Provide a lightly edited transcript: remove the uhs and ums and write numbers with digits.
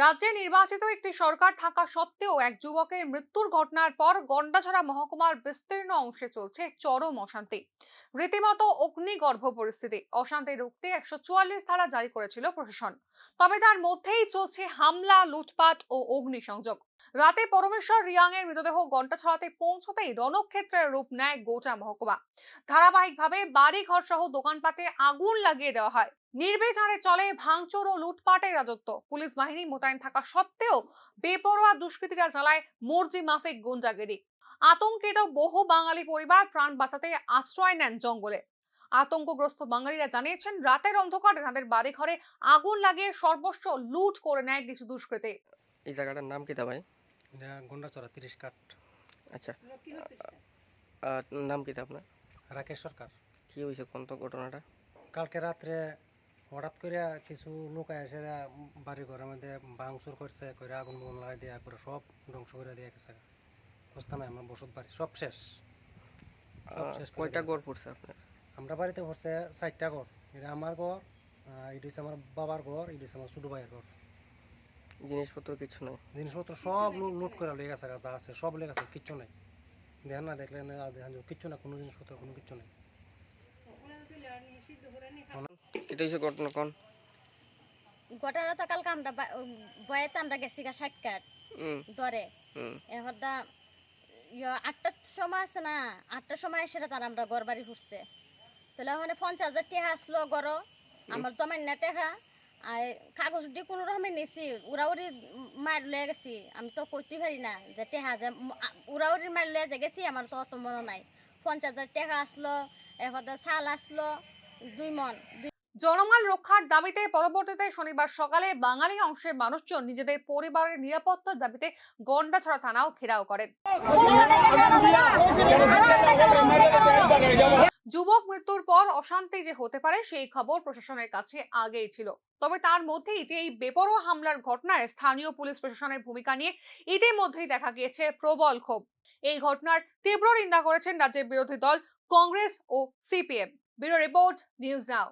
রাজ্যে নির্বাচিত একটি সরকার থাকা সত্ত্বেও এক যুবকের মৃত্যুর ঘটনার পর গন্ডাছড়া মহকুমার বিস্তীর্ণ অংশে চলছে চরম অশান্তি। রীতিমতো অগ্নিগর্ভ পরিস্থিতি। অশান্তি রুখতে 144 ধারা জারি করেছিল প্রশাসন। তবে তার মধ্যেই চলছে হামলা, লুটপাট ও অগ্নিসংযোগ। রাতে পরমেশ্বর রিয়াং এর মৃতদেহ গন্ডাছড়াতে পৌঁছতেই রণক্ষেত্রের রূপ নেয় গোটা মহকুমা। ধারাবাহিকভাবে বাড়ি ঘর সহ দোকানপাটে আগুন লাগিয়ে দেওয়া হয়। নির্বিচারে চলে ভাঙচুর ও লুটপাটের রাজত্ব। পুলিশ বাহিনী মোতায়েন থাকা সত্ত্বেও বেপরোয়া দুষ্কৃতীরা চালায় মর্জি মাফিক গুন্ডাগিরি। আতঙ্কিত বহু বাঙালি পরিবার প্রাণ বাঁচাতে আশ্রয় নেন জঙ্গলে। আতঙ্কগ্রস্ত বাঙালিরা জানিয়েছেন, রাতের অন্ধকারে তাদের বাড়ি ঘরে আগুন লাগিয়ে সর্বস্ব লুট করে নেয় কিছু দুষ্কৃতী। এই জায়গাটার নাম কি তা ভাই? এটা গন্ডাচড়া 30 কাঠ। আচ্ছা, আর নাম কি তা আপনার? রাকেশ সরকার। কি হয়েছে কোন তো ঘটনাটা? কালকে রাত্রে হঠাৎ করে কিছু লোক এসে বাড়ি ঘরের মধ্যে ভাঙচুর করছে, করে আগুন বগুন লাগাই দেওয়া করে সব ধ্বংস করে দিয়ে গেছে। বুঝতে নাই আমার বসত বাড়ি সব শেষ। কয়টা ঘর পড়ছে আপনার? আমরা বাড়িতে পড়ছে 4টা ঘর। এটা আমার ঘর, এটা হচ্ছে আমার বাবার ঘর, এটা হচ্ছে আমার ছোট ভাইয়ের ঘর। জিনিসপত্র কিছু নাই? জিনিসপত্র সব লুট করে লেগে গেছে, যা আছে সব লেগে গেছে, কিচ্ছু নাই। দেখেন না, দেখলেন দেখেন কিচ্ছু না, কোনো জিনিসপত্র কোনো কিচ্ছু নেই। এটা হচ্ছে ঘটনা কোন? ঘটনা তো কালকে আমরা বয়েতে আমরা গেছি গা 60 কাঠ ধরে। এখন দা 8টার সময় আছে না, 8টার সময় এসে তার আমরা ঘর বাড়ি ঘুরছে। তাহলে ওখানে 50,000 টাকা আসলো গড়, আমার জমাই না টাকা আর কাগজ দিয়ে কোনো রকমের নিছি। উড়াউড়ি মার লয়ে গেছি, আমি তো করতে পারি না যে টাকা যে উড়াউড়ি মার লয়ে যে গেছি, আমার তো অত মনে নাই। 50,000 টাকা আসলো, এখন চাল আসলো 2 মণ। জনমাল রক্ষার দাবিতে পরবর্তীতে শনিবার সকালে বাঙালি অংশের মানুষজন নিজেদের পরিবারের নিরাপত্তার দাবিতে গন্ডাছড়া থানাও ঘেরাও করেন। যুবক মৃত্যুর পর অশান্তি যে হতে পারে সেই খবর প্রশাসনের কাছে আগেই ছিল। তবে তার মধ্যেই যে এই বেপরোয়া হামলার ঘটনায় স্থানীয় পুলিশ প্রশাসনের ভূমিকা নিয়ে ইতিমধ্যেই দেখা গিয়েছে প্রবল ক্ষোভ। এই ঘটনার তীব্র নিন্দা করেছেন রাজ্যের বিরোধী দল কংগ্রেস ও সিপিএম। ব্যুরো রিপোর্ট, নিউজ নাও।